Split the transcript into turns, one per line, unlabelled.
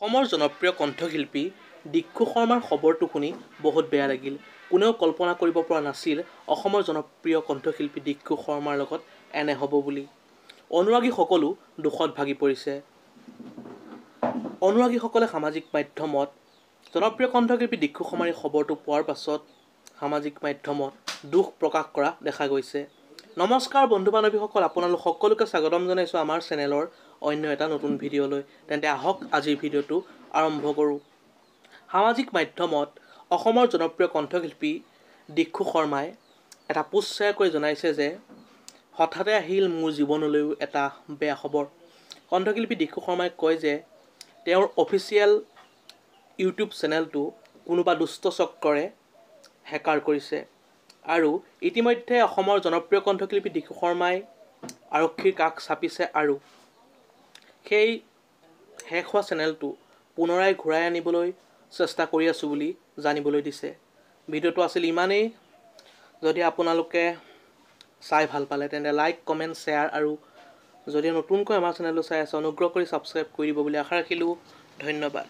অসমৰ জনপ্ৰিয় কণ্ঠশিল্পী দিক্ষু শৰ্মাৰ খবৰটো শুনি বহুত বেয়া লাগিল। কোনেও কল্পনা কৰিব পৰা নাছিল অসমৰ জনপ্ৰিয় কণ্ঠশিল্পী দিক্ষু শৰ্মাৰ লগত এনে হ'ব বুলি। অনুৰাগীসকলো দুখত ভাগি পৰিছে। অনুৰাগীসকলে সামাজিক মাধ্যমত জনপ্ৰিয় কণ্ঠশিল্পী দিক্ষু শৰ্মাৰ এই খবৰটো পোৱাৰ পাছত সামাজিক মাধ্যমত দুখ প্ৰকাশ কৰা দেখা গৈছে। নমস্কাৰ বন্ধু-বান্ধৱীসকল, আপোনালোক সকলোকে স্বাগতম জনাইছোঁ আমাৰ চেনেলৰ অন্য এটা নতুন ভিডিঅ'লৈ। তেন্তে আহক আজিৰ ভিডিঅ'টো আৰম্ভ কৰোঁ। সামাজিক মাধ্যমত অসমৰ জনপ্ৰিয় কণ্ঠশিল্পী দিক্ষু শৰ্মাই এটা পোষ্ট শ্বেয়াৰ কৰি জনাইছে যে হঠাতে আহিল মোৰ জীৱনলৈও এটা বেয়া খবৰ। কণ্ঠশিল্পী দিক্ষু শৰ্মাই কয় যে তেওঁৰ অফিচিয়েল ইউটিউব চেনেলটো কোনোবা দুষ্ট চক্ৰৰে হেকাৰ কৰিছে আৰু ইতিমধ্যে অসমৰ জনপ্ৰিয় কণ্ঠশিল্পী দিক্ষু শৰ্মাই আৰক্ষীৰ কাষ চাপিছে আৰু সেই হেক হোৱা চেনেলটো পুনৰাই ঘূৰাই আনিবলৈ চেষ্টা কৰি আছোঁ বুলি জানিবলৈ দিছে। ভিডিঅ'টো আছিল ইমানেই। যদি আপোনালোকে চাই ভাল পালে তেন্তে লাইক, কমেণ্ট, শ্বেয়াৰ আৰু যদি নতুনকৈ আমাৰ চেনেলটো চাই আছে অনুগ্ৰহ কৰি ছাবস্ক্ৰাইব কৰি দিব বুলি আশা ৰাখিলোঁ। ধন্যবাদ।